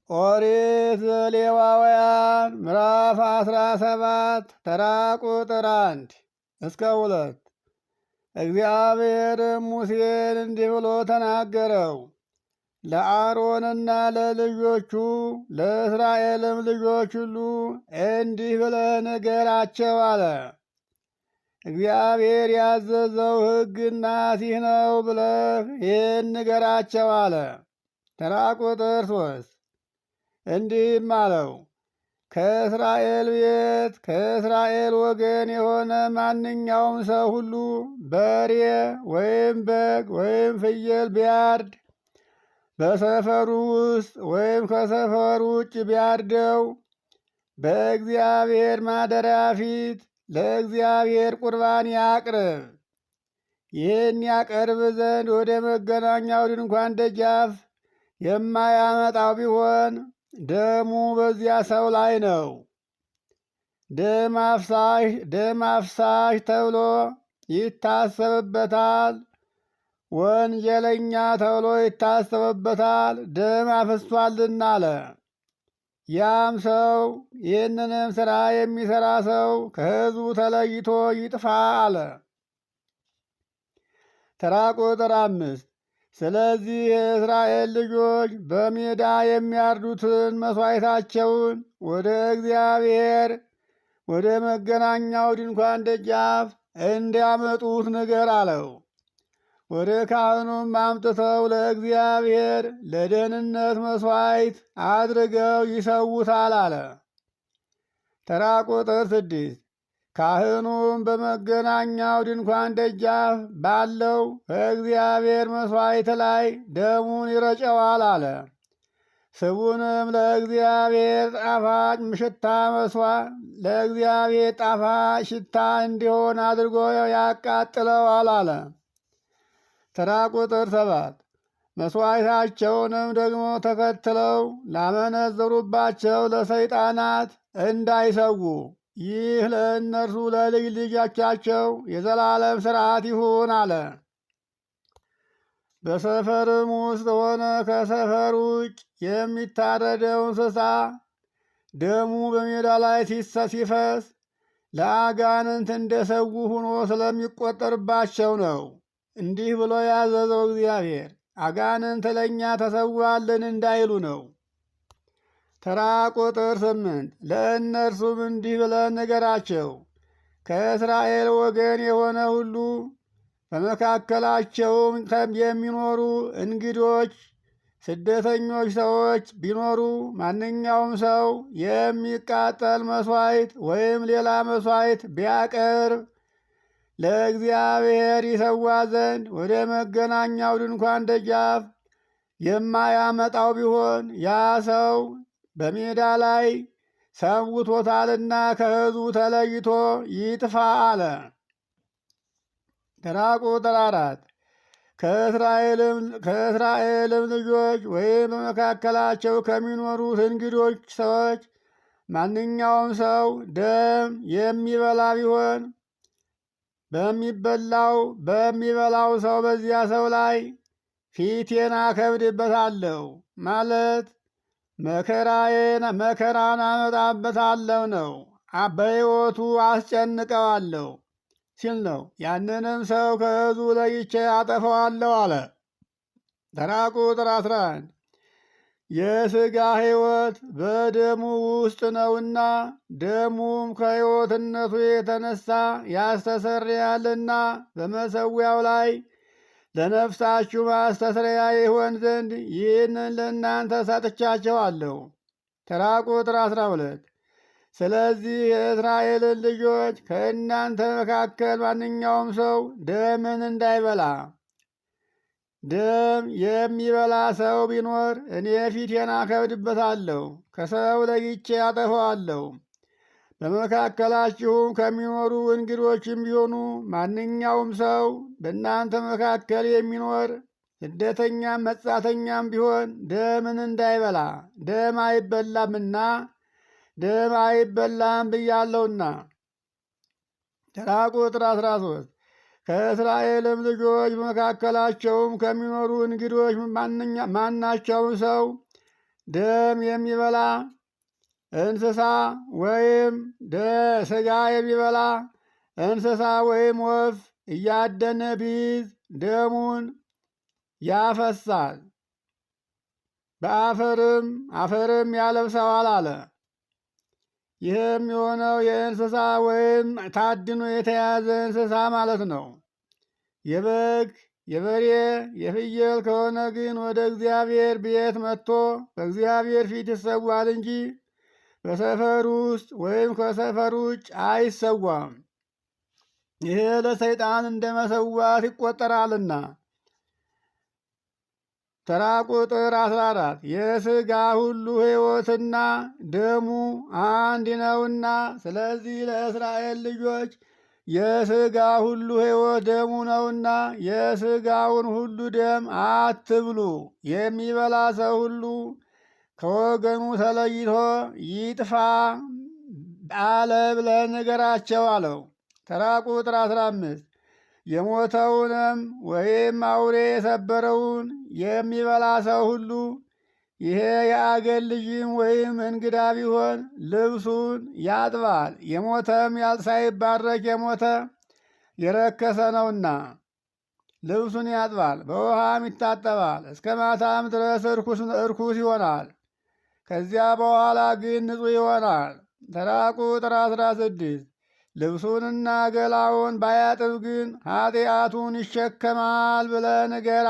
ኦሪት ዘሌዋውያን ምዕራፍ 17 ተራ ቁጥር 1-2። እግዚአብሔርም ሙሴን እንዲህ ብሎ ተናገረው። ለአሮንና ለልጆቹ ለእስራኤልም ልጆች ሁሉ እንዲህ ብለህ ንገራቸው አለ። እግዚአብሔር ያዘዘው ሕግና ይህ ነው ብለህ ይህን ንገራቸው አለ። ተራ ቁጥር 3 እንዲህም አለው፣ ከእስራኤል ቤት ከእስራኤል ወገን የሆነ ማንኛውም ሰው ሁሉ በሬ ወይም በግ ወይም ፍየል ቢያርድ በሰፈሩ ውስጥ ወይም ከሰፈሩ ውጭ ቢያርደው በእግዚአብሔር ማደሪያ ፊት ለእግዚአብሔር ቁርባን ያቅርብ። ይህን ያቀርብ ዘንድ ወደ መገናኛው ድንኳን ደጃፍ የማያመጣው ቢሆን ደሙ በዚያ ሰው ላይ ነው። ደም አፍሳሽ ተብሎ ይታሰብበታል። ወንጀለኛ ተብሎ ይታሰብበታል፣ ደም አፍሷልና አለ። ያም ሰው ይህንንም ሥራ የሚሠራ ሰው ከሕዝቡ ተለይቶ ይጥፋ አለ። ተራ ቁጥር 5 ስለዚህ የእስራኤል ልጆች በሜዳ የሚያርዱትን መሥዋዕታቸውን ወደ እግዚአብሔር ወደ መገናኛው ድንኳን ደጃፍ እንዲያመጡት ንገር አለው። ወደ ካህኑም አምጥተው ለእግዚአብሔር ለደህንነት መሥዋዕት አድርገው ይሰዉታል አለ። ተራ ቁጥር 6 ካህኑም በመገናኛው ድንኳን ደጃፍ ባለው በእግዚአብሔር መሥዋዕት ላይ ደሙን ይረጨዋል አለ። ስቡንም ለእግዚአብሔር ጣፋጭ ለእግዚአብሔር ጣፋጭ ሽታ እንዲሆን አድርጎ ያቃጥለዋል አለ። ተራ ቁጥር 7 መሥዋዕታቸውንም ደግሞ ተከትለው ላመነዘሩባቸው ለሰይጣናት እንዳይሰዉ ይህ ለእነርሱ ለልጅ ልጆቻቸው የዘላለም ሥርዓት ይሁን አለ። በሰፈርም ውስጥ ሆነ ከሰፈር ውጭ የሚታረደው እንስሳ ደሙ በሜዳ ላይ ሲፈስ ለአጋንንት እንደሰዉ ሆኖ ስለሚቆጠርባቸው ነው። እንዲህ ብሎ ያዘዘው እግዚአብሔር አጋንንት ለእኛ ተሰዋልን እንዳይሉ ነው። ተራ ቁጥር 8 ለእነርሱም እንዲህ ብለህ ንገራቸው፣ ከእስራኤል ወገን የሆነ ሁሉ በመካከላቸውም የሚኖሩ እንግዶች ስደተኞች ሰዎች ቢኖሩ ማንኛውም ሰው የሚቃጠል መሥዋዕት ወይም ሌላ መሥዋዕት ቢያቀርብ ለእግዚአብሔር ይሰዋ ዘንድ ወደ መገናኛው ድንኳን ደጃፍ የማያመጣው ቢሆን ያ ሰው በሜዳ ላይ ሰውቶታልና ከሕዝቡ ተለይቶ ይጥፋ አለ። ተራ ቁጥር 4 ከእስራኤልም ልጆች ወይም በመካከላቸው ከሚኖሩት እንግዶች ሰዎች ማንኛውም ሰው ደም የሚበላ ቢሆን በሚበላው ሰው በዚያ ሰው ላይ ፊቴን አከብድበታለሁ ማለት መከራን አመጣበታለሁ ነው። በሕይወቱ አስጨንቀዋለሁ ሲል ነው። ያንንም ሰው ከሕዝቡ ለይቼ አጠፋዋለሁ አለ። ተራ ቁጥር 11 የሥጋ ሕይወት በደሙ ውስጥ ነውና ደሙም ከሕይወትነቱ የተነሳ ያስተሰርያልና በመሠዊያው ላይ ለነፍሳችሁ ማስተስረያ ይሆን ዘንድ ይህንን ለእናንተ ሰጥቻቸዋለሁ። ተራ ቁጥር 12 ስለዚህ የእስራኤልን ልጆች ከእናንተ መካከል ማንኛውም ሰው ደምን እንዳይበላ፣ ደም የሚበላ ሰው ቢኖር እኔ ፊቴን አከብድበታለሁ፣ ከሰው ለይቼ አጠፋዋለሁ። በመካከላችሁም ከሚኖሩ እንግዶችም ቢሆኑ ማንኛውም ሰው በእናንተ መካከል የሚኖር ስደተኛም መጻተኛም ቢሆን ደምን እንዳይበላ፣ ደም አይበላምና ደም አይበላም ብያለሁና። ተራ ቁጥር 13 ከእስራኤልም ልጆች በመካከላቸውም ከሚኖሩ እንግዶች ማናቸውም ሰው ደም የሚበላ እንስሳ ወይም ሥጋ የሚበላ እንስሳ ወይም ወፍ እያደነ ቢይዝ ደሙን ያፈሳል፣ አፈርም ያለብሰዋል አለ። ይህም የሆነው የእንስሳ ወይም ታድኖ የተያዘ እንስሳ ማለት ነው። የበግ የበሬ የፍየል ከሆነ ግን ወደ እግዚአብሔር ቤት መጥቶ በእግዚአብሔር ፊት ይሰዋል እንጂ በሰፈር ውስጥ ወይም ከሰፈር ውጭ አይሰዋም። ይሄ ለሰይጣን እንደ መሰዋት ይቆጠራልና። ተራ ቁጥር 14 የሥጋ ሁሉ ሕይወትና ደሙ አንድ ነውና፣ ስለዚህ ለእስራኤል ልጆች የሥጋ ሁሉ ሕይወት ደሙ ነውና የሥጋውን ሁሉ ደም አትብሉ። የሚበላ ሰው ሁሉ ከወገኑ ተለይቶ ይጥፋ አለ ብለህ ንገራቸው አለው። ተራ ቁጥር 15 የሞተውንም ወይም አውሬ የሰበረውን የሚበላ ሰው ሁሉ ይሄ የአገር ልጅም ወይም እንግዳ ቢሆን ልብሱን ያጥባል። የሞተም ሳይባረክ የሞተ የረከሰ ነውና ልብሱን ያጥባል፣ በውሃም ይታጠባል፣ እስከ ማታም ድረስ እርኩስ ይሆናል። ከዚያ በኋላ ግን ንጹሕ ይሆናል። ተራ ቁጥር 16 ልብሱንና ገላውን ባያጥብ ግን ኃጢአቱን ይሸከማል ብለህ ንገር።